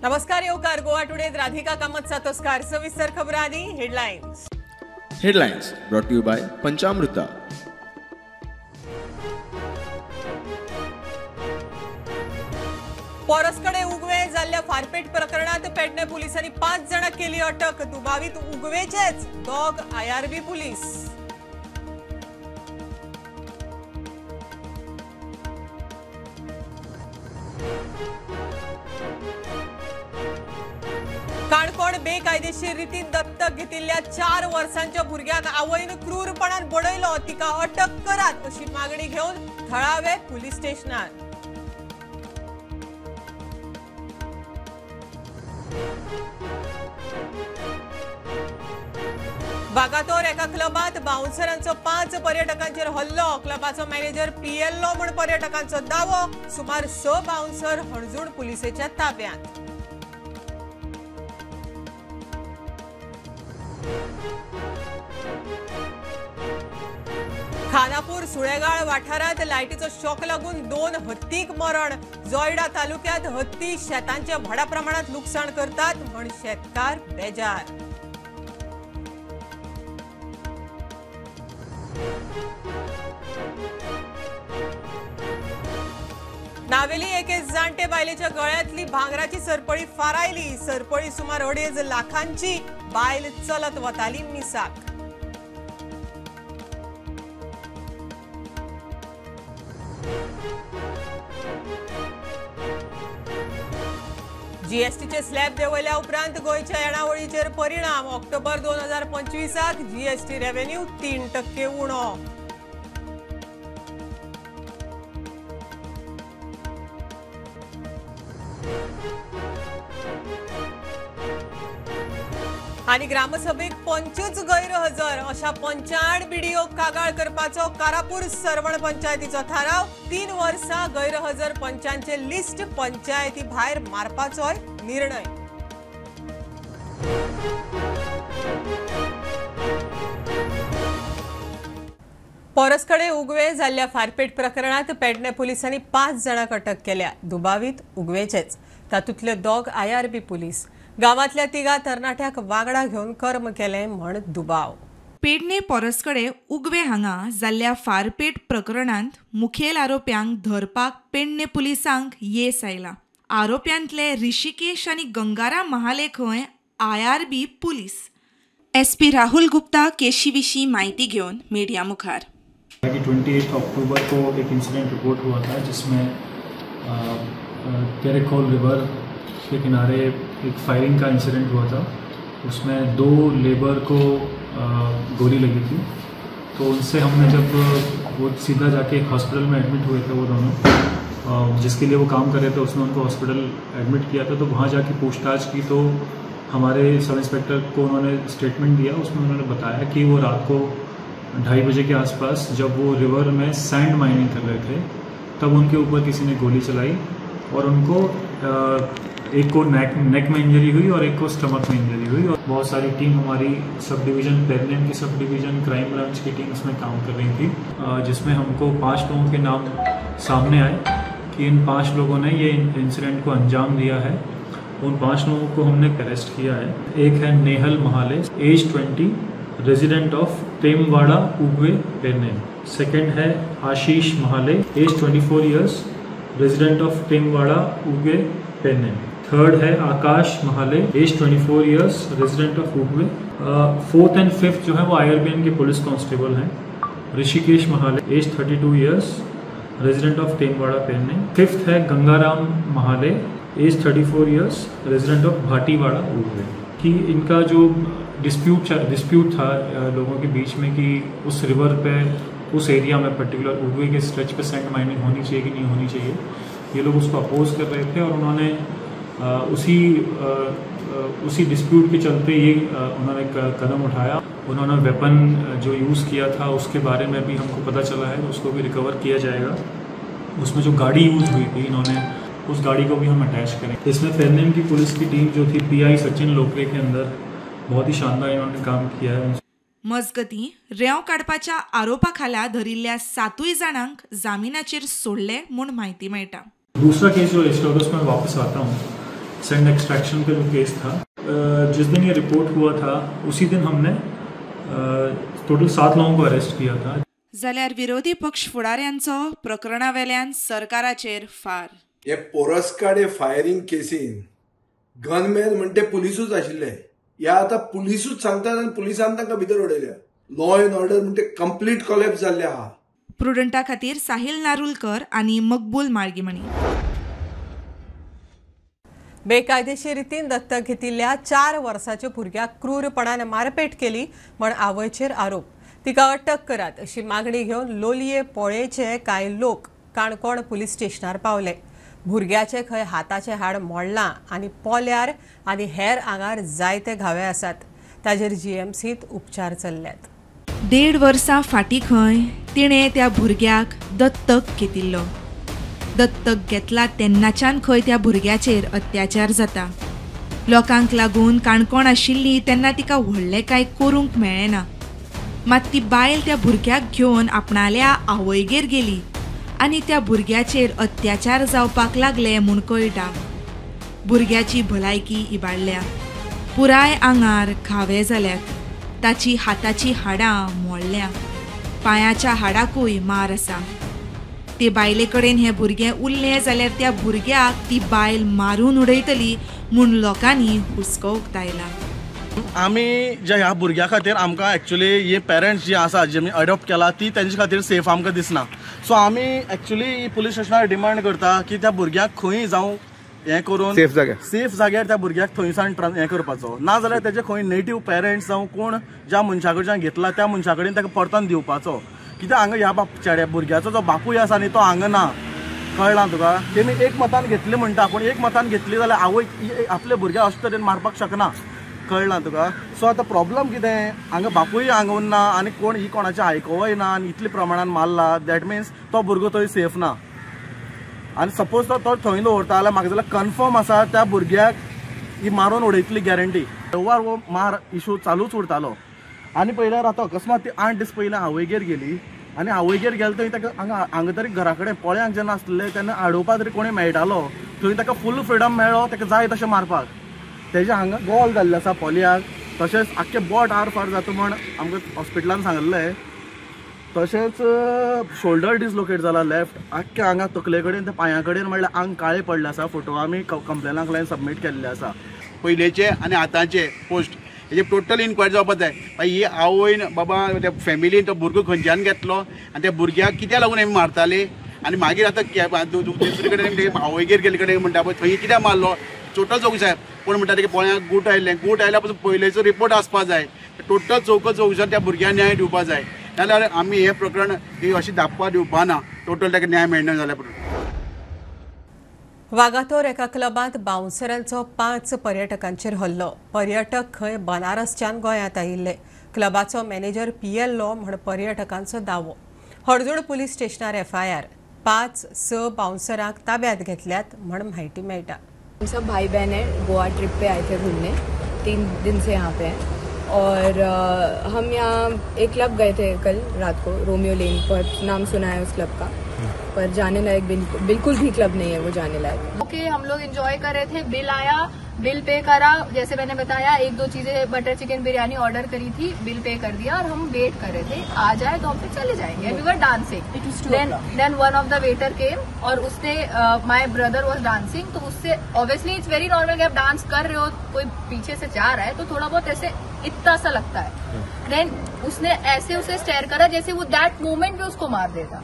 नमस्कार येवकार गोवा टुडे राधिका कामत सातोस्कार सविस्तर खबरां आनी headlines brought to you by पंचामृता. परसकडे उगवे जाल्ल्या फारपेट प्रकरणात पेडणे पुलिसांनी 5 जाणां केली अटक. दुबावीत उगवेचेच दोग IRB पुलीस. काणकोण बेकायदेशीर रितीन दत्तक घेतिल्ल्या 4 वर्सांच्या भुरग्याक आवयन क्रूरपणान बडयलो. तिका अटक करात अशी मागणी घेवन थळावे पुलीस स्टेशनार. वागातोर एका क्लबात बाउन्सरांचो 5 पर्यटकांचेर हल्लो. क्लबाचो मॅनेजर पियेल्लो म्हण पर्यटकांचो दावो. सुमार 6 बाउन्सर हणजूण पुलिसेच्या ताब्यांत. खानापूर सुळेगाळ वाठारात लायटीचो शॉक लागून 2 हत्तीक मरण. जोयडा तालुक्यात हत्ती शेतांचे व्हडा प्रमाणात लुकसाण करतात म्हण शेतकार बेजार. नावेली एके जाणटे बायलेच्या गळ्यातली भांगराची सरपळी फारायली. सरपळी सुमार 2.5 लाखांची. बायल चलत वताली मिसाक. जीएसटीचे स्लॅब देंवयल्या उपरांत गोंयच्या येणावळीचेर परिणाम. ऑक्टोबर 2025 जीएसटी रेव्हेन्यू 3% उणो. आणि ग्रामसभेक 25 गैरहजर अशा 55 बीडीओ कागाळ करपाचो कारापूर सरवण पंचायतीचो थाराव. 3 वर्सां गैरहजर पंचांचे लिस्ट पंचायती भायर मारपाचोय निर्णय. परसकडे उगवे जाल्ल्या फारपेट प्रकरणात पेडणे पुलिसांनी 5 जाणांक अटक केल्या. दुबावीत उगवेचेच. तातूंतले दोग IRB पुलीस. गावातल्या 3 तरणाट्याक वांगडा घेवन कर्म केले म्हण दुबाव. पेडणे परसकडे उगवे हांगा जाल्ल्या फारपेट प्रकरणांत मुखेल आरोप्यांक धरपाक पेडणे पुलिसांक येस आयला. आरोप्यांतले ऋषिकेश आनी गंगाराम महाले खंय IRB police. SP Rahul Gupta Keshi विशीं माहिती घेवन मीडिया मुखार. 28 अक्टूबर को एक इंसिडेंट रिपोर्ट हुआ था जिसमें केरेखोल रिवर के किनारे एक फायरिंग का इंसिडेंट हुआ था. उसमें 2 लेबर को गोली लगी थी. तो उनसे हमने जब वो सीधा जाके एक हॉस्पिटल में एडमिट हुए थे वो दोनों, जिसके लिए वो काम कर रहे थे उसने उनको हॉस्पिटल एडमिट किया था. तो वहाँ जाके पूछताछ की तो हमारे सब इंस्पेक्टर को उन्होंने स्टेटमेंट दिया. उसमें उन्होंने बताया कि वो रात को 2:30 बजे के आसपास जब वो रिवर में सैंड माइनिंग कर रहे थे तब उनके ऊपर किसी ने गोली चलाई और उनको एक को नेक में इंजरी हुई और एक को स्टमक में इंजरी हुई. और बहुत सारी टीम हमारी सब डिवीज़न पेडणे की सब डिवीज़न क्राइम ब्रांच की टीम इसमें काम कर रही थी, जिसमें हमको 5 लोगों के नाम सामने आए कि इन 5 लोगों ने ये इंसिडेंट को अंजाम दिया है. उन 5 लोगों को हमने अरेस्ट किया है. एक है Nehal Mahale, age 20, resident of Temwada Ugave Pedne. Second है Ashish Mahale, age 24 years, resident of Temwada Ugave Pedne. Third है Akash Mahale, age 24 years, resident of Ugave. 4th and 5th जो है वो IRBN के पुलिस कांस्टेबल हैं. Rishikesh Mahale, age 32 years, resident of Temwada Pedne. 5th है Gangaram Mahale, age 34 years, resident of Bhatiwada Ugave. कि इनका जो डिस्प्यूट था लोगों के बीच में कि उस रिवर पे उस एरिया में पर्टिकुलर उगवे के स्ट्रेच पे सैंड माइनिंग होनी चाहिए कि नहीं होनी चाहिए, ये लोग उसको अपोज कर रहे थे. और उन्होंने उसी डिस्प्यूट के चलते ये उन्होंने कदम उठाया. उन्होंने वेपन जो यूज़ किया था उसके बारे में भी हमको पता चला है, उसको भी रिकवर किया जाएगा. उसमें जो गाड़ी यूज़ हुई थी इन्होंने उस गाड़ी को भी हम अटैच करें. इसमें पेडणे की पुलिस की टीम जो थी PI सचिन लोकरे के अंदर बहुत ही शानदार इन्होंने काम किया है. मजगती रेंव काडपाच्या आरोपा खाला धरिल्ल्या 7 जाणांक जामिनाचेर सोडले म्हूण माहिती मेळटा. दूसरा केस जो रजिस्टर होगा उसमें वापस आता हूँ. सेंड एक्सट्रैक्शन का जो केस था, जिस दिन ये रिपोर्ट हुआ था उसी दिन हमने टोटल 7 लोगों को अरेस्ट किया था. जाल्यार विरोधी पक्ष फुडाऱ्यांचो प्रकरणा वेल्यान सरकाराचेर फार. हे पोरसकाडे फायरिंग केसीन गनमॅन म्हणते पुलिसूच आशिल्ले. ह्या आतां पुलिसूच सांगतात आनी पुलिसान तांकां भितर उडयल्या. लॉ अँड ऑर्डर म्हणते कंप्लीट कोलॅप्स जाल्ले आहा. प्रुडंटा खातीर साहिल नारुलकर आनी मकबूल माळगीमणी. बेकायदेशीर रितीन दत्तक घेतिल्ल्या 4 वर्साच्या भुरग्याक क्रूरपणान मारपेट केली म्हण आवयचेर आरोप. तिका अटक करात अशी मागणी घेवन लोलये पोळेचे कांय लोक काणकोण पुलीस स्टेशनार पावले. भुरग्याचे खंय हाताचे हाड मोडलां आनी पोल्यार आनी हेर आंगार जायते घावे आसात. ताजेर जीएमसीत उपचार चल्ल्यात. 1.5 वर्सां फाटीं खंय तिणें त्या भुरग्याक दत्तक घेतिल्लो. दत्तक घेतला तेन्नाच्यान खंय त्या भुरग्याचेर अत्याचार जाता. लोकांक लागून काणकोण आशिल्ली तेन्ना तिका व्हडलें कांय करूंक मेळ्ळें. मात ती बायल त्या भुरग्याक घेवन आपणाल्या आवयगेर गेली आनी त्या भुरग्याचेर अत्याचार जावपाक लागले म्हूण कळटा. भुरग्याची भलायकी इबाडल्या. पुराय आंगार घावे जाल्यात. ताची हाताची हाडां मोडल्या. पांयाच्या हाडाकूय मार आसा. ते बायले कडेन हें भुरगें उरलें जाल्यार त्या भुरग्याक ती बायल मारून उडयतली म्हूण लोकांनी हुस्को उक्तायला. आमी जे ह्या भुरग्या खातीर आमकां एक्चुली हे पेरंट्स जी आसा जे आमी अडॉप्ट केला ती तेंचे खातीर सेफ आमकां दिसना. सो आमी एक्चुली पुलीस स्टेशनार डिमांड करता की त्या भुरग्याक खंय जावं हें करून सेफ जाग्यार त्या भुरग्याक थंयसान हें करपाचो. ना जाल्यार तेजे खंय नेटिव्ह पेरंट्स जावं कोण ज्या मनशा कडच्यान घेतला त्या मनशा कडेन ताका परतून दिवपाचो. कित्याक हांगा ह्या चेड्या भुरग्याचो जो बापूय आसा न्ही तो हांगा ना. कळ्ळां तुका. तेमी एक मतान घेतली म्हणटा पूण एक मतान घेतली जाल्यार आवय आपल्या भुरग्याक अशे तरेन मारपाक शकना. कळ्ळां तुका. सो आतां प्रॉब्लम कितें, हांगा बापूय हांगा उरना आनी कोण ही कोणाचें आयकोवय ना आनी इतले प्रमाणान मारला. दॅट मिन्स तो भुरगो थंय सेफ ना. आनी सपोज तो थंय दवरता जाल्यार म्हाका जाल्यार कन्फर्म आसा त्या भुरग्याक ही मारून उडयतली गॅरंटी. रविवार हो मार इशू चालूच उरतालो. आनी पयल्यार आतां अकस्मात ती 8 दीस पयलीं आवयगेर गेली आनी आवयगेर गेले थंय ताका हांगा तरी घरा कडेन पोळ्यांक जेन्ना आसलें तेन्ना आडोवपा तरी कोणी मेळटालो. थंय ताका फूल फ्रिडम मेळ्ळो ताका जाय तशें मारपाक. तेजे हांगा गोल जाल्ले आसा पोल्याक. तशेंच आख्खे बोट आर फार जाता म्हण आमकां हॉस्पिटलान सांगलें. तशेंच शोल्डर डिसलोकेट जाला लेफ्ट. आख्खे हांगा तकले कडेन ते पांया कडेन म्हणल्यार आंग काळे पडले आसा. फोटो आमी कंप्लेनाक लायन सबमीट केल्ले आसा. पयलेचे आनी आतांचे पोस्ट हेजे टोटल इन्क्वायरी जावपाक जाय. ही आवयन बाबा त्या फॅमिलीन तो भुरगो खंयच्यान घेतलो आनी त्या भुरग्याक कित्याक लागून हें मारताले आनी मागीर आतां दुसरे कडेन आवयगेर गेले कडेन म्हणटा पळय थंय कित्याक मारलो टोटल चौकशी जाय. कोण म्हणटा तेगे पोळ्यांक गूट आयल्या पासून पयलेचो रिपोर्ट आसपा जाय. टोटल चौकशीन त्या भुरग्याक न्याय दिवपा जाय. नाल्यार आमी हें प्रकरण ही अशी धाप्पा दिवपा ना. टोटल ताका न्याय मेळना जाल्यार. वागातोर एका क्लबांत बाउन्सरांचो 5 पर्यटकांचेर हल्लो. पर्यटक खंय बनारसच्यान गोंयांत आयिल्ले. क्लबाचो मॅनेजर PL म्हण पर्यटकांचो दावो. हळदूड पुलीस स्टेशनार FIR. 5-6 बाउन्सरांक ताब्यात घेतल्यात म्हण म्हायती मेळटा. हम सब भाई बहन हैं, गोवा ट्रिप पे आए थे घूमने. 3 दिन से यहाँ पे हैं और हम यहाँ एक क्लब गए थे कल रात को, रोमियो लेन. पर नाम सुना है उस क्लब का, पर जाने लायक बिल्कुल भी क्लब नहीं है वो जाने लायक. ओके, हम लोग एंजॉय कर रहे थे. बिल आया, बिल पे करा. जैसे मैंने बताया 1-2 चीजें बटर चिकन बिरयानी ऑर्डर करी थी, बिल पे कर दिया और हम वेट कर रहे थे आ जाए तो हम फिर चले जाएंगे. We were dancing. Then one of the waiter came और उसने माय ब्रदर वाज डांसिंग. तो उससे ऑब्वियसली इट्स वेरी नॉर्मल कि आप डांस कर रहे हो, कोई पीछे से जा रहा है तो थोड़ा बहुत ऐसे इतना सा लगता है. देन उसने ऐसे उसे स्टेयर करा जैसे वो दैट मोमेंट में उसको मार देता.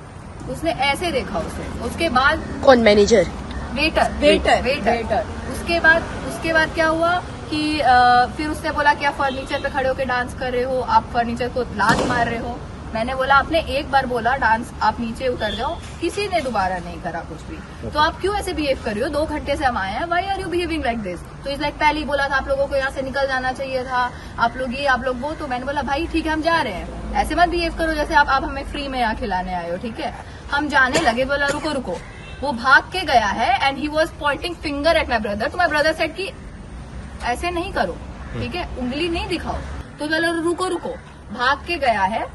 उसने ऐसे देखा उसे. उसके बाद कौन मैनेजर? वेटर. उसके बाद क्या हुआ कि फिर उसने बोला कि आप फर्नीचर पे खड़े होकर डांस कर रहे हो, आप फर्नीचर को लात मार रहे हो. मैंने बोला आपने एक बार बोला डांस आप नीचे उतर जाओ, किसी ने दोबारा नहीं करा कुछ भी. तो आप क्यों ऐसे बिहेव कर रहे हो? 2 घंटे से हम आए हैं, व्हाई आर यू बिहेविंग लाइक दिस? तो इस लाइक पहले ही बोला था आप लोगों को यहाँ से निकल जाना चाहिए था, आप लोग ये आप लोग वो. तो मैंने बोला भाई ठीक है हम जा रहे हैं, ऐसे मत बिहेव करो जैसे आप हमें फ्री में यहाँ खिलाने आए हो. ठीक है, हम जाने लगे. बोला रुको. वो भाग के गया है and he was pointing finger at my brother. तो माई ब्रदर सेड कि ऐसे नहीं करो, ठीक है, उंगली नहीं दिखाओ. तो बोला रुको. भाग के गया है.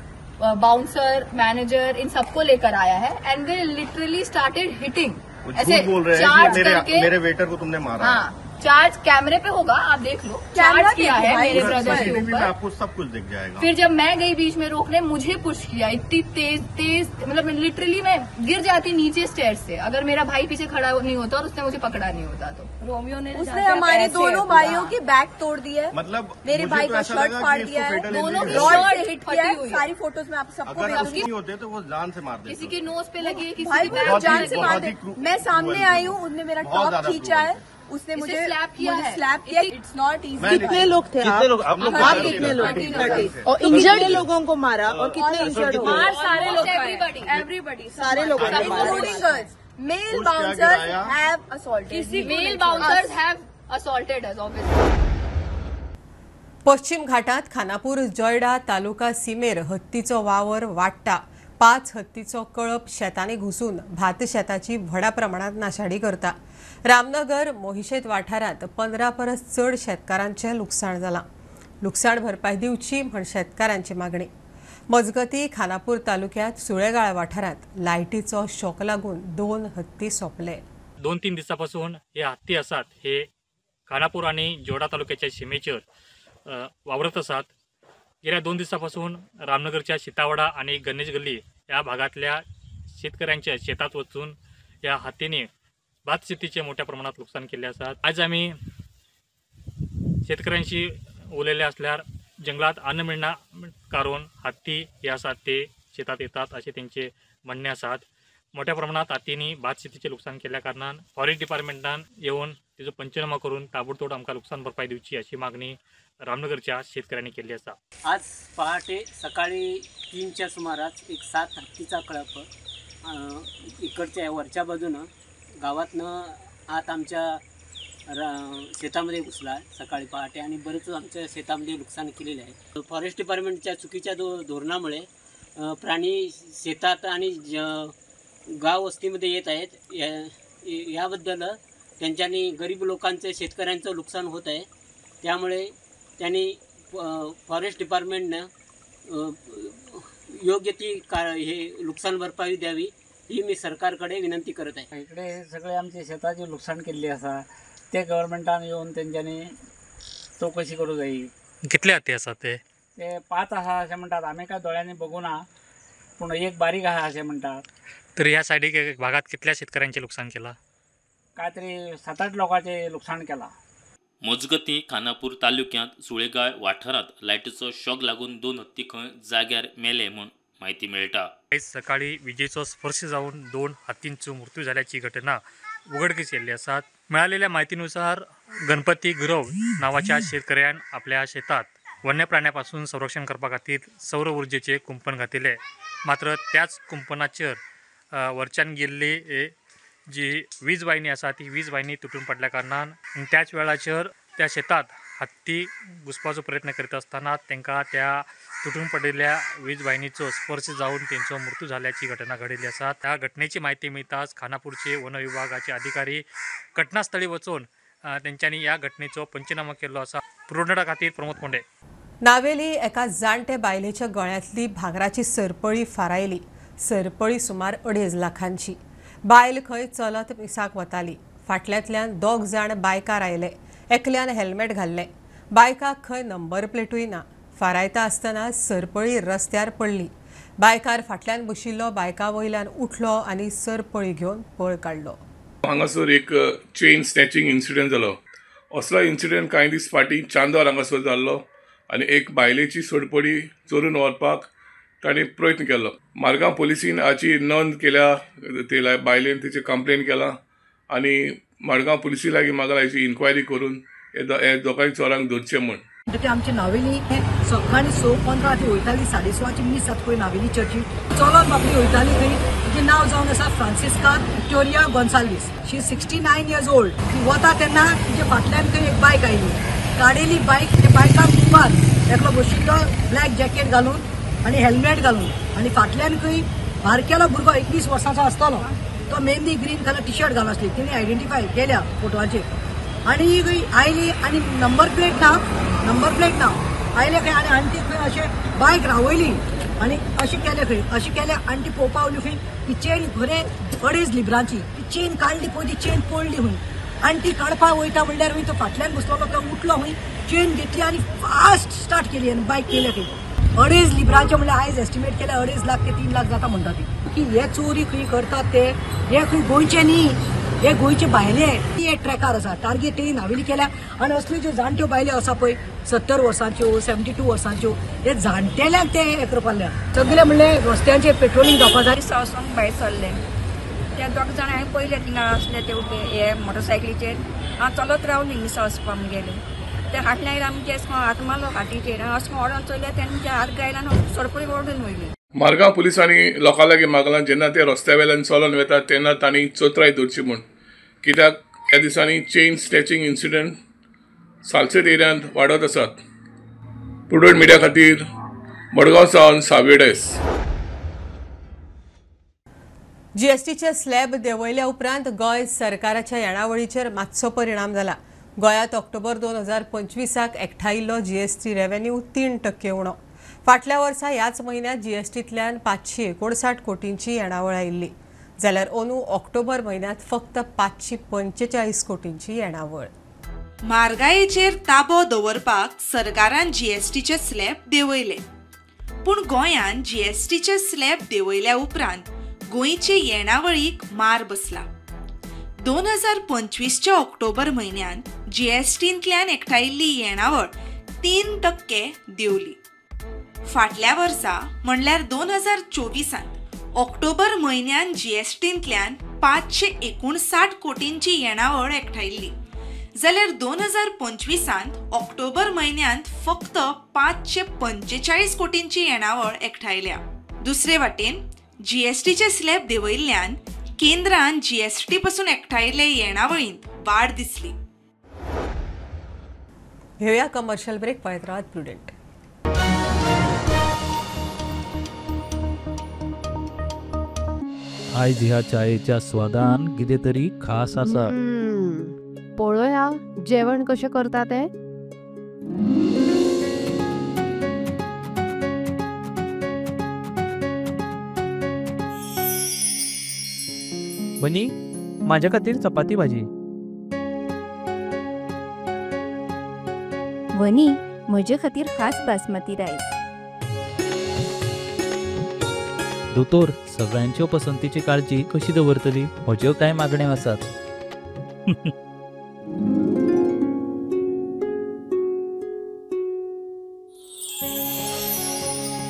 बाउंसर मैनेजर इन सबको लेकर आया है and they literally started hitting. ऐसे बोल रहे हैं कि मेरे वेटर को तुमने मारा. हाँ, चार्ज कैमरे पे होगा, आप देख लो, चार्ज किया है मेरे ब्रदर के CCTV में ऊपर। आपको सब कुछ दिख जाएगा। फिर जब मैं गई बीच में रोकने, मुझे पुश किया इतनी तेज, मतलब लिटरली मैं गिर जाती नीचे स्टेयर से अगर मेरा भाई पीछे खड़ा नहीं होता और उसने मुझे पकड़ा नहीं होता तो। रोमियो ने उसने हमारे दोनों भाइयों की बैक तोड़ दी है, मतलब मेरे मुझे भाई तो का ऐसा शर्ट लगा फाड़ कि दिया है, इसको दोनों की रॉड शर्ट से हिट फटी किया है। हुई है। सारी फोटोज में आप सबको अगर भेजूंगी। नहीं होते तो वो जान से मार देते। किसी की नोज पे लगी है, किसी भाई की वो बैक जान पे से लगी मार है। दे। मैं सामने आई हूँ, उनने मेरा बहुत टॉप ज्यादा खींचा है, उसने इसे मुझे slap किया है। स्लैप किया। It's not easy. कितने लोग थे कितने लोग आप लोग आप कितने लोग थे? और इंजर्ड लोगों को मारा और कितने इंजर्ड हो गए? सारे लोग, एवरीबडी सारे लोग, including girls. Male bouncers have assaulted. Male bouncers have assaulted us obviously. पश्चिम घाटात खानापूर जॉयडा तालुका सीमेर हत्तीचो वावर वाडटा 5 हत्तीचो कळप शेतांनी घुसून भात शेताची व्हडा प्रमाणात नाशाडी करता। रामनगर मोहिशेत वाठारात 15 परस चड शेतकारांचे लुकसाण जालां। लुकसाण भरपाई दिवची म्हण शेतकारांची मागणी। मजगती खानापूर तालुक्यात सुळेगाळ वाठारात लायटीचो शॉक लागून 2 हत्ती सोंपले। 2-3 दिवसापासून हे हत्ती आसात हे खानापूर आणि जोडा तालुक्याच्या सीमेचेर वावरत आसात। गेल्या 2 दिवसापासून रामनगरच्या सीतावाडा आणि गणेश गल्ली या भागातल्या शेतकऱ्यांच्या शेतात वचून या हत्तीने भात शेतीचे मोठ्या प्रमाणात नुकसान केले आसात। आज आम्ही शेतकऱ्यांशी उलयले असल्यार जंगलात अन्न मिळना कारण हत्ती हे आसात ते शेतात येतात असे त्यांचे म्हणणे आसात। मोठ्या प्रमाणात हत्तींनी भात शेतीचे नुकसान केल्या कारणान फॉरेस्ट डिपार्टमेंटान येऊन तेजो पंचनामा करून ताबडतोब आमकां नुकसान भरपाई दिवची अशी मागणी रामनगरच्या शेतकऱ्यांनी केली आसा। आज पहाटे सकाळी 3च्या सुमारास एक 7 हत्तीचा कळप इकडच्या वरच्या बाजूनं गावातनं आत आमच्या शेतामध्ये घुसला सकाळी पहाटे आणि बरेच आमच्या शेतामध्ये नुकसान केलेले आहे। फॉरेस्ट डिपार्टमेंटच्या चुकीच्या धोरणामुळे प्राणी शेतात आणि गाव वस्तीमध्ये येत आहेत। याबद्दल त्यांच्यानी गरीब लोकांचे शेतकऱ्यांचं नुकसान होत आहे। त्यामुळे त्यांनी फॉरेस्ट डिपार्टमेंटनं योग्य ती हे नुकसान भरपाई द्यावी ही मी सरकारकडे विनंती करत आहे। इकडे सगळे आमचे शेताचे नुकसान केले असा ते गव्हर्नमेंटान येऊन त्यांच्यानी चौकशी करू जाई। कितले हत्ती आसात ते 5 आहा असे म्हणतात। आम्ही काय दोळ्यांनी बघू ना, पण एक बारीक आहा असे म्हणतात। तर ह्या सायडीक भागात कितल्या शेतकऱ्यांचे नुकसान केला? काहीतरी 7-8 लोकांचे नुकसान केला। मजगती खानापूर तालुक्यात सुळेगाळ वाठारात लायटीचो शॉक लागून 2 हत्ती खंय जाग्यार मेले म्हूण माहिती मेळटा। आज सकाळी विजेचो स्पर्श जाऊन 2 हत्तींचो मृत्यू झाल्याची घटना उघडकीस येयल्ली आसा। मिळालेल्या माहितीनुसार गणपती गुरव नावाच्या शेतकऱ्यान आपल्या शेतात वन्य प्राण्यापासून संरक्षण करपा खातीर सौर ऊर्जेचे कुंपण घातिले। मात्र त्याच कुंपणाचेर वरच्यान गेल्ली जी वीज वाहिनी आसा ती वीज वाहिनी तुटून पडल्या कारणान त्याच वेळाचेर त्या शेतात हत्ती घुसपाचो प्रयत्न करीत असताना तांकां त्या तुटून पडिल्ल्या वीज वाहिनीचो स्पर्श जाऊन त्यांचो मृत्यू झाल्याची घटना घडिल्ली आसा। त्या घटनेची माहिती मिळताच खानापूरचे वन विभागाचे अधिकारी घटनास्थळी वचून त्यांच्यानी या घटनेचो पंचनामा केलो आसा। पुरोडा खातीर प्रमोद कोंडे। नावेली एका जाणटे बायलेच्या गळ्यांतली भांगराची सरपळी फारायली। सरपळी सुमार 2.5 लाखांची। बायल खंय चलत मिसाक वताली। फाटल्यांतल्यान 2 जाण बायकार आयले। एकल्यान हेल्मेट घाल्ले। बायकाक खंय नंबर प्लेटूय ना। फारायता आसतना सरपळी रस्त्यार पडली। बायकार फाटल्यान बशिल्लो बायका वयल्यान उठलो आनी सरपळी घेवन पळ काडलो। हांगासर एक चेन स्नॅचिंग इन्सिडेंट जालो। असलो इन्सिडेंट कांय दीस फाटीं चांदोर हांगासर जाल्लो आनी एक बायलेची सोडपडी चोरून व्हरपाक ताणें प्रयत्न केलो। मारगांव पुलिसीन हाची नोंद केल्या। ते बायलेन तिचे कंप्लेन केला आनी मारगांव पुलिसी लागीं म्हाका हाची इन्क्वायरी करून हे दोगांय चोरांक धरचे म्हूण। आमचे नावेली सकाळी 6:15 ती वयताली 6:15 मिस जाता पळय नावेली चर्ची चलत बाबडी वयताली थंय। तिचें नांव जावन आसा फ्रांसिस्का विक्टोरिया गोन्साल्वीस। शी 69 years old। ती वता तेन्ना तिचे फाटल्यान खंय एक बायक आयली। काडेली बायक ते बायकाक मुखार एकलो बशिल्लो ब्लॅक जॅकेट घालून आनी हेल्मेट घालून आनी फाटल्यान खंय बारकेलो भुरगो 21 वर्सांचो आसतलो। तो mehndi green colour T shirt घालून आसली। तिणें आयडेंटिफाय केल्या फोटोवाचेर आनी आयली आनी नंबर प्लेट ना आयले खंय आनी आनी ती खंय अशें बायक रावयली आनी अशें केलें आनी ती पळोवपा वयली खंय ती चेन खरें 2.5 लिबरांची। ती चेन काडली पळय ती चेन पडली खंय आनी ती काडपाक वयता म्हणल्यार तो फाटल्यान बसलोलो तो उठलो खंय चेन घेतली आनी फास्ट स्टार्ट केली आनी बायक केले खंय 2.5 लिबरांचे म्हणल्यार आयज एस्टिमेट केल्या 2.5 लाख ते 3 लाख जाता म्हणटा ती की हे चोरी खंय करतात ते हे खंय गोंयचे न्ही हे गोंयचे भायले एक ट्रॅकार आसा टार्गेट तेणी नावेली केल्या आनी असल्यो ज्यो जाणट्यो बायल्यो आसा पळय 70 वर्सांच्यो 72 वर्सांच्यो हे जाणटेल्यांक ते हे करपाल्या सगळे म्हणले रस्त्यांचे पेट्रोलिंग जावपा जाय सावसांक भायर सरले ते दोग जाण हांवें पयले थिंगा आसले ते हे मोटरसायकलीचेर हांव चलत रावली मिसा वचपाक गेले ते फाटल्यान आमचे हात मारलो फाटीचेर अशें ओडोन चलले तेंचे हात गायला आनी सरपळी ओडून वयली मारगांव पुलिसांनी लोकां लागीं मागलां जेन्ना ते रस्त्या वेल्यान चलोन वेतात तेन्ना तांणी चोत्राय दवरची म्हूण कित्याक ह्या दिसांनी चेन स्नॅचिंग इन्सिडंट सालसेट एरियांत वाडत आसात. प्रुडंट मिडिया खातीर मडगांव सावन सावेडेस. जीएसटीचे स्लॅब देंवयल्या उपरांत गोंय सरकाराच्या येणावळीचेर मातसो परिणाम जाला. गोंयांत ऑक्टोबर 2025 एकठायिल्लो जीएसटी रेव्हेन्यू 3% उणो. फाटल्या वर्सा ह्याच म्हयन्यांत जीएसटींतल्यान 559 कोटींची येणावळ आयिल्ली जाल्यार अंदू ऑक्टोबर म्हयन्यांत फक्त 545 कोटींची येणावळ. म्हारगायेचेर ताबो दवरपाक सरकारान जीएसटीचे स्लॅब देंवयले पूण गोंयांत जीएसटीचे स्लॅब देंवयल्या उपरांत गोंयचे येणावळीक मार बसला. 2025च्या ऑक्टोबर म्हयन्यांत जीएसटींतल्यान एकठायिल्ली येणावळ 3% देंवली. फाटल्या वर्सा म्हणल्यार 2024 ऑक्टोबर म्हयन्यान जीएसटींतल्यान 559 कोटींची येणावळ एकठायिल्ली जाल्यार 2025 ऑक्टोबर म्हयन्यांत फक्त 545 कोटींची येणावळ एकठायल्या. दुसरे वाटेन जीएसटीचे स्लॅब देंवयल्ल्यान केंद्रान जीएसटी पासून एकठायिल्ले येणावळींत वाड दिसली. घेऊया कमर्शियल ब्रेक. पळयत राहात प्रुडंट. आयज ह्या चायेच्या स्वादान कितें तरी खास आसा. पळोवया जेवण कशें करता ते. बनी माझ्या खातीर चपाती भाजी. वनी म्हजे खातीर खास बासमती रायस. दोतोर सगळ्यांच्यो पसंतीची काळजी कशी दवरतली? म्हज्यो कांय मागण्यो आसात.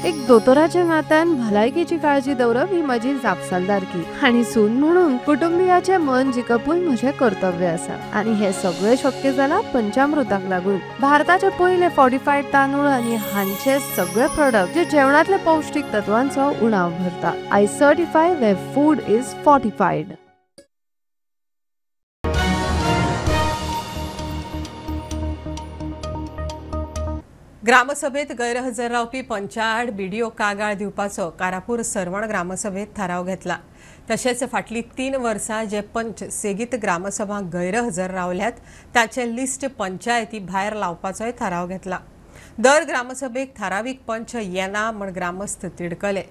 एक दोतोराच्या नात्यान भलायकेची काळजी दवरप ही माझी जापसालदारकी आणि सून म्हणून कुटुंबियाचे मन जिखपूय म्हजे कर्तव्य आसा. आणि हे सगळे शक्य जाला पंचामृताक लागून. भारताचे पहिले फॉर्टिफाईड तांदूळ आणि हांचे सगळे प्रोडक्ट जे जेवणातले पौष्टिक तत्वांचो उणाव भरता. I certify where food is fortified. ग्रामसभेत गैरहजर रावपी पंचाआड बीडीओ कागाळ दिवपाचो कारापूर सरवण ग्रामसभेत थाराव घेतला. तशेंच फाटली 3 वर्सां जे पंच सेगीत ग्रामसभांक गैरहजर रावल्यात ताचे लिस्ट पंचायती भायर लावपाचोय थाराव घेतला. दर ग्रामसभेक थारावीक पंच येना म्हण ग्रामस्थ तिडकले.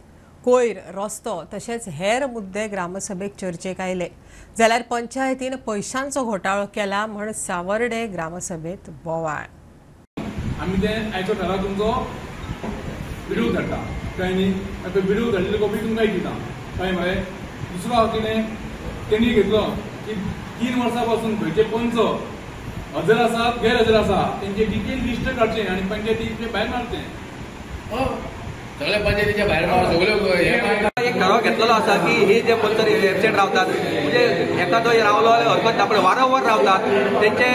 कोयर रस्तो तशेंच हेर मुद्दे ग्रामसभेक चर्चेक आयले जाल्यार पंचायतीन पयशांचो घोटाळो केला म्हण सावर्डे ग्रामसभेत बोवाळ. आमी ते आयचो थाराव तुमचो बिडूक धाडटा कळ्ळें न्ही. आतां बिडूक धाडलेली कॉपी तुमकां दिता कळ्ळें मरे. दुसरो हांव कितें तेणी घेतलो की 3 वर्सां पासून खंयचे पंच हजर आसात गैरहजर आसा तेंचे डिटेल लिस्ट काडचें आनी पंचायतीचे भायर मारचें. सगळ्या पंचायतीच्या भायर सगळ्यो एक ठराव घेतलेलो आसा की हे जे पंच एबसेंट रावतात म्हणजे एखादो रावलो हरकत आपण वारंवार रावतात तेंचे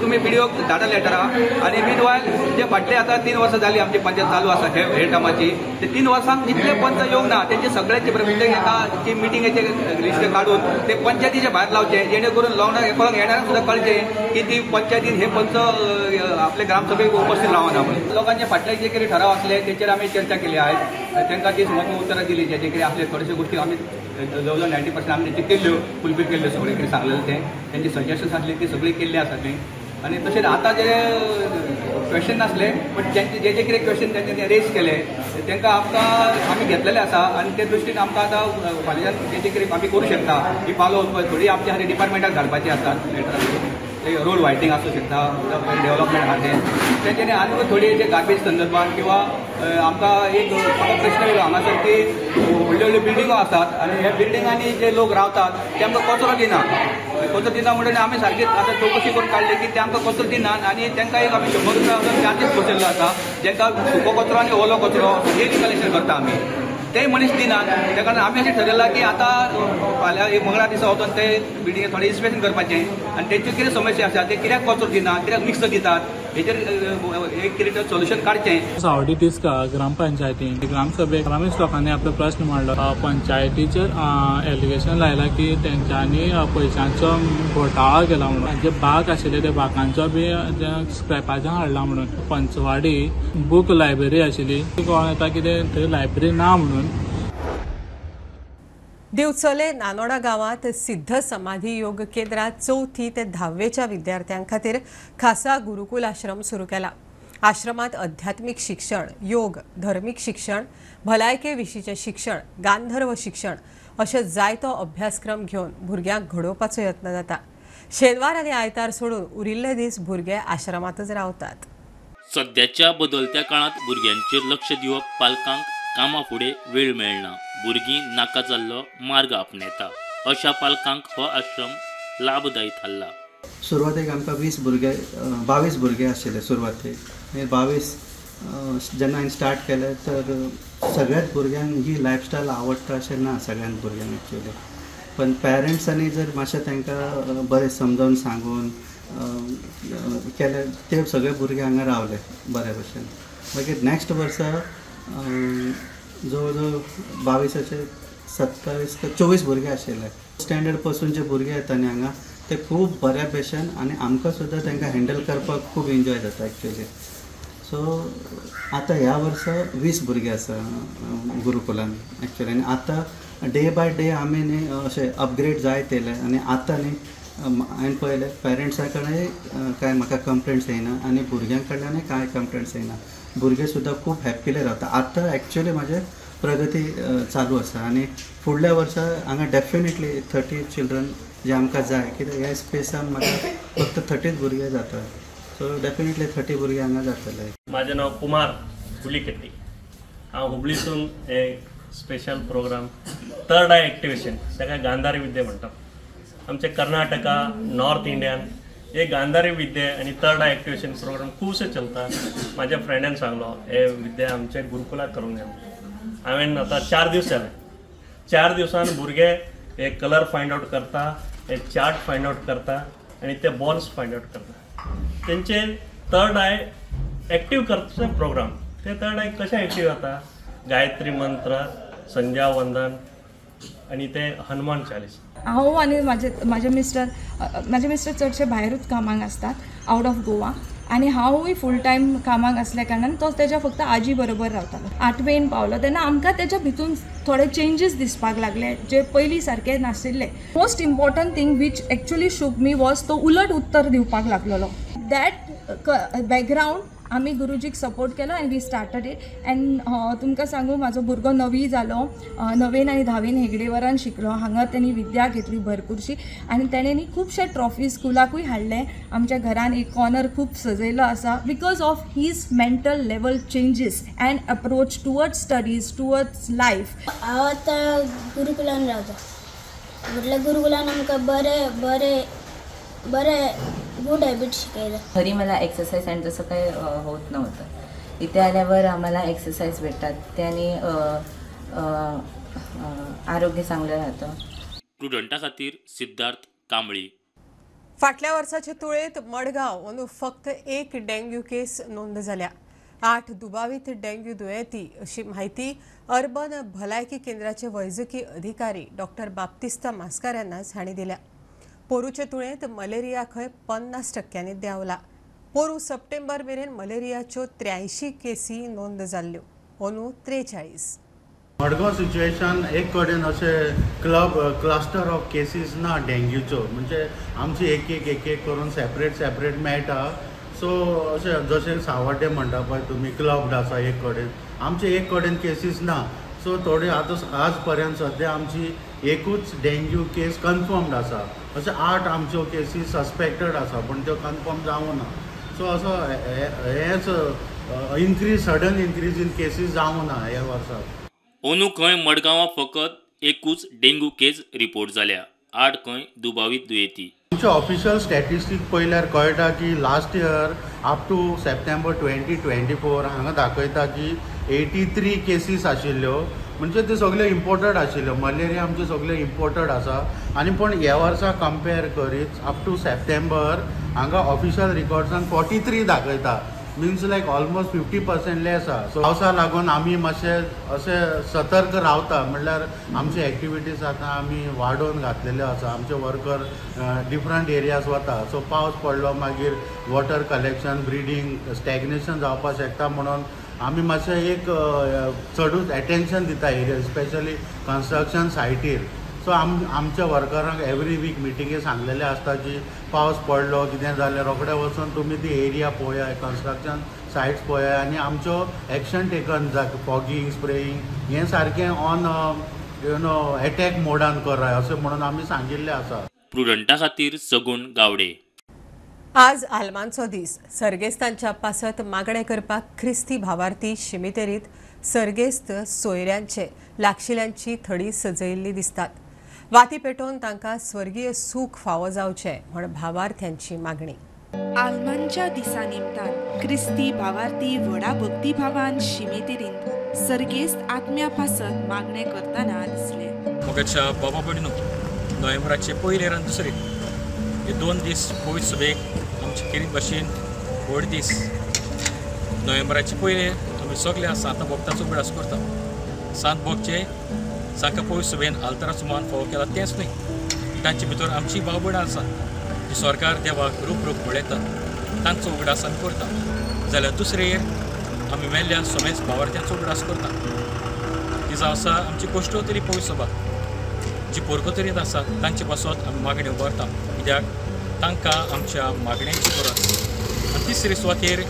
तुम्ही व्हिडिओ धाडा लेटरा. आणि मीनवायल जे फाटले आता 3 वर्सां जाली आमची पंचायत चालू आसा हे टर्माची ते 3 वर्सांक जितले पंच येवंक ना तेंचे सगळ्यांचे प्रत्येक एका मिटिंगेचे लिस्ट काढून ते पंचायतीच्या भायर लावचे जेणे करून लावणार येणाऱ्यांक सुद्धा कळचे की ती पंचायतीन हे पंच आपले ग्रामसभेक उपस्थित रावना म्हणून. लोकांचे फाटले जे कितें ठराव असले तेचेर आमी चर्चा केली आहे. त्यांना ती उतरां दिली जे कितें आपले थोडेशे गोष्टी आमी जवळ 90% आमी तेंचे केल्ल्यो फुलफील केल्ल्यो सगळे कितें सांगलेलें ते त्यांची सजेशन्स आसली ती सगळी केल्ली आसा. आनी तशेंच आतां जे क्वेश्चन नासले बट जे कितें क्वेश्चन तेंच्यांनी रेज केले तांकां आमी घेतलेले आसा आनी ते दृश्टीन आमकां आतां फाल्यां जे कितें आमी करूं शकता ही पालो थोडी आमच्या खातीर डिपार्टमेंटाक घालपाची आसतात रोड वायडनींग आसूं शकता डेव्हलपमेंट आहा तेंच्यांनी आनी थोडी जे गार्बेज संदर्भात किंवा आमकां एक प्रश्न येयलो हांगासर की व्हडल्यो व्हडल्यो बिल्डिंगो आसात आनी ह्या बिल्डिंगांनी जे लोक रावतात ते आमकां कचरो दिना म्हणून आमी सारकी आतां चवकशी करून काडली की ते आमकां कचरो दिनात आनी तांकां एक आमी 100 रुपया चार्जीस बसयल्लो आसा जांकां सुको कचरो आनी ओलो कचरो डेली कलेक्शन करता आमी ते मनीस दिनात त्या कारण आमी अशें ठरयलां की आतां फाल्यां एक मंगळार दिसा वचून ते बिल्डिंगे थोडें इन्स्पेक्शन करपाचें आनी तेंच्यो कितें समस्या आसा ते कित्याक कचरो दिनात कित्याक मिक्स दितात हेचेर एक कितें सोल्युशन काडचें. सावड्डी तिस्का ग्रामपंचायतीन ग्रामसभेक रमेश लोकांनी आपलो प्रश्न मांडलो. पंचायतीचेर एलिगेशन लायलां की तेंच्यांनी पयशांचो घोटाळो केला म्हणून जे बाग आशिल्ले ते बागांचो बी स्क्रॅपाचें हाडला म्हणून. पंचवाडी बूक लायब्ररी आशिल्ली ती कळोन येता कितें थंय लायब्ररी ना म्हणून. दिवचले नानोडा गावात सिद्ध समाधी योग केंद्रात 4थी ते 10वेच्या विद्यार्थ्यां खातीर खासा गुरुकुल आश्रम सुरू केला. आश्रमात आध्यात्मिक शिक्षण, योग, धर्मीक शिक्षण, भलायके विशींचे शिक्षण, गांधर्व शिक्षण अशे जायतो अभ्यासक्रम घेवन भुरग्यांक घडोवपाचो यत्न जाता. शेनवार आनी आयतार सोडून उरिल्ले दीस भुरगे आश्रमातच रावतात. सध्याच्या बदलत्या काळात भुरग्यांचेर लक्ष दिवप पालकांक कामा फुडें वेळ मेळना. भुरगीं नाका जाल्लो मार्ग आपणेता. अशा पालकांक हो आश्रम लाभदायी थारला. सुरवातेक आमकां 22 भुरगे आशिल्ले सुरवातेक. 22 जेन्ना हांवें स्टार्ट केलें तर सगळ्याच भुरग्यांक ही लायफस्टायल आवडटा अशें ना सगळ्यांक भुरग्यांक एक्चुअली. पण पेरंट्सांनी जर मातशें तांकां बरें समजावन सांगून केलें ते सगळे भुरगे हांगा रावले बरे भशेन. मागीर नेक्स्ट वर्सा जवळ जवळ 22 27 ते 24 भुरगे आशिल्ले. स्टँडर्ड पासून जे भुरगे येता न्ही हांगा ते खूब बऱ्या भशेन आनी आमकां सुद्दां तांकां हँडल करपाक खूब एन्जॉय जाता एक्चुअली. सो आतां ह्या वर्सा 20 भुरगे आसा गुरुकुलान एक्चुअली. आनी आतां डे बाय डे आमी न्ही अशें अपग्रेड जायत येयले आनी आतां न्ही हांवें पळयलें पेरंट्सां कडेन कांय म्हाका कंप्लेंट्स येयना आनी भुरग्यां कडल्यानूय कांय कंप्लेंट्स येयना. भुरगे सुद्दां खूब हॅप्पीले रावता. आतां एक्चुअली म्हाजे प्रगती चालू आसा आनी फुडल्या वर्सा हांगा डेफिनेटली 30 चिल्ड्रन जे आमकां जाय कित्याक ह्या स्पेसान म्हाका फक्त 30 भुरगे जाता. सो डेफिनेटली 30 भुरगे हांगा जातले. म्हाजें नांव कुमार हुलीकेट्टी. हांव हुबळीसून एक special program third eye activation ताका गांधारी विद्या म्हणटात. आमचे कर्नाटका नॉर्थ इंडियान एक गांधारी विद्या आनी थर्ड आय एक्टिवेशन प्रोग्राम खुबशे चलता. म्हाज्या फ्रेंडान सांगलो हे विद्या आमचे गुरुकुलाक करूंक जाय. हांवें आतां 4 दीस जाले. 4 दिवसान भुरगे हे कलर फायंड आवट करता, हे चार्ट फायंड आवट करता आनी ते बॉल्स फायंड आवट करता. तेंचे थर्ड आय एक्टीव करपाचो प्रोग्राम. ते थर्ड आय कशें एक्टीव जाता? गायत्री मंत्र, संध्या वंदन आनी ते हनुमान चालीस. हांव आनी म्हाजे मिस्टर चडशे भायरूच कामाक असतात आउट ऑफ गोवा आनी हांवूय फूल टायम कामाक असल्या कारणान तो तेज्या फक्त आजी बरोबर रावतालो. 8वेन पावलो तेन्ना आमकां तेज्या भितून थोडे चेंजीस दिसपाक लागले जे पयलीं सारके नाशिल्ले. Most important thing which actually shook me was तो उलट उत्तर दिवपाक लागलेलो. दॅट बॅकग्रावंड आमी गुरुजीक सपोर्ट केलो आनी वी स्टार्टड इट. एंड तुमकां सांगू म्हाजो भुरगो 9वी जालो. 9वेन आनी 10वेन हेगडेवरान शिकलो. हांगा तेणी विद्या घेतली भरपूरशी आनी तेणेंनी खुबशे ट्रॉफी स्कुलाकूय हाडले. आमच्या घरान एक कॉर्नर खूब सजयलो आसा because of his mental level changes and approach towards studies towards life. हांव आतां गुरुकुलान रावता. म्हटल्यार गुरुकुलान आमकां बरे गुड हॅबिट शिकयला. घरी मला एक्सरसाइज आणि तसं काही होत नव्हतं. इथे आल्यावर आम्हाला एक्सरसाइज भेटतात त्याने आरोग्य चांगलं राहतं. स्टुडंटा खातीर सिद्धार्थ कांबळी. फाटल्या वर्साचे तुळेंत मडगांव अंदू फक्त एक डेंग्यू केस नोंद जाल्या. 8 दुबावित डेंग्यू दुयेंती अशी माहिती अर्बन भलायकी केंद्राचे वैजकी अधिकारी डॉक्टर बाप्तिस्ता मास्कारेन्नास हांणी दिल्या. पोरूचे तुळेंत मलेरिया खंय 50% देंवला. पोरू सप्टेंबर मेरेन मलेरियाच्यो 83 केसी नोंद जाल्ल्यो. अंदू 43. मडगांव सिच्युएशन एक कडेन अशें क्लस्टर ऑफ केसीस ना डेंग्यूच्यो, म्हणजे आमची एक एक करून सेपरेट मेळटा. सो अशें जशें सावड्डे म्हणटा पळय तुमी, क्लब्ड आसा एक कडेन, आमचे एक कडेन केसीस ना. सो थोडी आज पर्यंत सद्या आमची एकूच डेंग्यू केस कन्फर्मड आसा. अशें 8 आमच्यो केसीस सस्पेक्टेड आसा पण त्यो कन्फर्म जावं ना. सो असो हेच सडन इन्क्रीज इन केसीस जावं ना ह्या वर्साक. अंदू खंय मडगांवां फकत एकूच डेंग्यू केस रिपोर्ट जाल्या, 8 खंय दुबावीत दुयेंती. आमचे ऑफिशियल स्टॅटिस्टीक पळयल्यार कळटा की last year up to September 2024 हांगा दाखयता की 83 केसीस आशिल्ल्यो, म्हणजे ते सगळे इम्पोर्टड आशिल्ल्यो. मलेरिया आमचे सगळे इम्पोर्टड आसा. आनी पण ह्या वर्सा कंपेर करीत अप टू सप्टेंबर हांगा ऑफिशियल रिकॉर्ड्सान 43 दाखयता. मिन्स लायक ऑलमोस्ट 50% लेस आसा. सो पावसा लागून आमी मातशें अशें सतर्क रावता. म्हणल्यार आमचे एक्टिविटीज आतां आमी वाडोवन घातलेल्यो आसा. आमचे वर्कर डिफरंट एरियाज वता. सो पावस पडलो मागीर वॉटर कलेक्शन, ब्रिडींग, स्टॅग्नेशन जावपाक शकता म्हणून आमी मातशें एक चडूच एटेन्शन दिता एरिया, स्पेशली कन्स्ट्रक्शन सायटीर. सो आमच्या वर्करांक एवरी वीक मिटिंगे सांगलेले आसता की पावस पडलो कितें जालें रोखडे वचून तुमी ती एरिया पळयात, कन्स्ट्रक्शन सायट्स पळयात आनी आमच्यो एक्शन टेकन फॉगिंग, स्प्रेईंग हें सारकें ऑन एटॅक मोडान कराय अशें म्हणून आमी सांगिल्लें आसा. प्रुडंटा खातीर सगूण गावडे. आज आलमांचो दीस. सर्गेस्तांच्या पासत मागणे करपाक ख्रिस्ती भावार्थी शिमितेरीत सर्गेस्त सोयऱ्यांचे लागशिल्यांची थडी सजयल्ली दिसतात. वाती पेटोवन तांकां स्वर्गीय सूख फावो जावचें म्हण भावार्थ्यांची मागणी. आलमांच्या दिसा निमतान ख्रिस्ती भावार्थी व्हडा भक्तिभावान शिमेतेरींत सर्गेस्त आत्म्या पासत मागणे करतना दिसले. मोगाच्या बाबा भयणीनो, नोव्हेंबराचे पयले आनी दुसरे हे 2 दीस पवित्र सभेक आमचे खेरीत भाशेन व्हड दीस. नोव्हेंबराचे पयले आमी सगळ्या सांत भक्तांचो उगडास करता. सांत भक्तचे सांका पवित्र सभेन आल्ताराचो मान फावो केला तेंच न्हय, तांचे भितर आमची भाव भयणां आसा जी सरकार देवाक रूप पळयता, तांचो उगडास आमी करता. जाल्यार दुसरे आमी मेल्ल्या समेज भावार्थ्यांचो उगडास करता. ती जावन आसा आमची कोश्टोतरी पवित्र सभा जी पोरकोतरींत आसा तांचे पासत आमी मागणी उबारता, कित्याक तांकां आमच्या मागण्यांची गरज. आनी तिसरे सुवातेर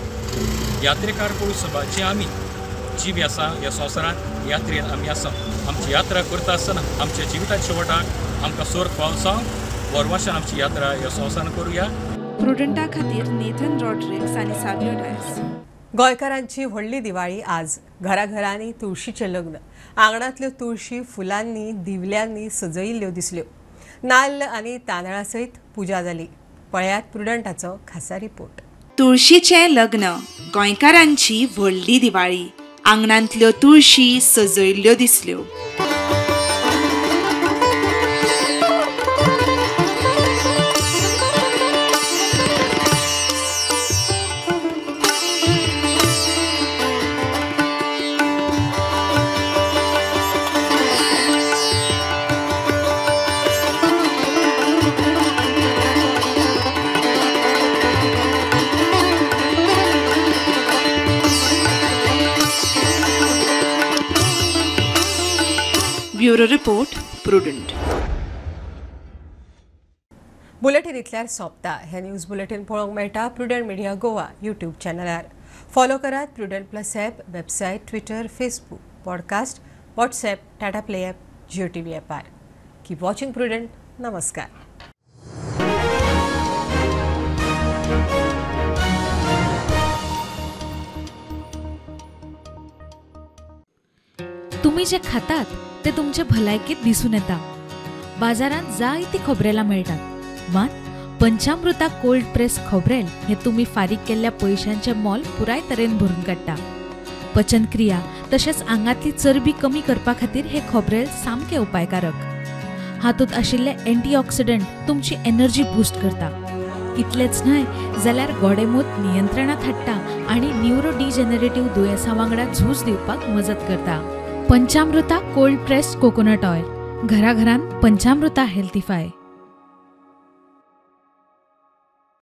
यात्रेकार पवित्र सभा जी आमी जीव आसा ह्या संवसारांत यात्रेन आमी आसा. आमची यात्रा करता आसतना आमच्या जिविताच्या शेवटाक आमकां स्वर्ग पावसांव वरवाशान आमची यात्रा ह्या संवसारांत करुया. प्रुडंटा खातीर नेथन रॉड्रिग्स आनी सावियो डायस. गोंयकारांची व्हडली दिवाळी आज. घराघरांनी तुळशीचें लग्न. आंगणांतल्यो तुळशी फुलांनी दिवल्यांनी सजयिल्ल्यो दिसल्यो. नाल्ल आनी तांदळा सयत पुजा जाली. पळयात प्रुडंटाचो खासा रिपोर्ट. तुळशीचें लग्न. गोंयकारांची व्हडली दिवाळी. आंगणांतल्यो तुळशी सजयिल्ल्यो दिसल्यो. Bureau report Prudent. बुलेटिन इतल्यार सोंपता. हे न्यूज बुलेटिन पळोवंक मेळटा प्रुडंट मिडिया गोवा यूट्यूब चॅनलार. फॉलो करात Prudent plus app, website, Twitter, Facebook, podcast, WhatsApp, Tata play app, Jio TV ॲपार. Keep watching Prudent. नमस्कार. तुम्ही जे खातात ते तुमच्या भलायकेत दिसून येता. बाजारात जायती खोबरेलां मेळटात, मात पंचामृता कोल्ड प्रेस खोबरेल हे तुम्ही फारीक केल्ल्या पयशांचे मोल पुराय तरेन भरून काडटा. पचनक्रिया तशेंच आंगातली चरबी कमी करपा खातीर हे खोबरेल सामके उपायकारक. हातूंत आशिल्ले एंटीऑक्सिडंट तुमची एनर्जी बूस्ट करता. इतलेंच न्हय जाल्यार गोडेमूत नियंत्रणात हाडटा आनी न्यूरोडिजेनरेटिव्ह दुयेंसां वांगडा झूज दिवपाक मजत करता. पंचामृता कोल्ड प्रेस्ड कोकोनट ऑयल. घराघरान पंचामृता हेल्थीफाय.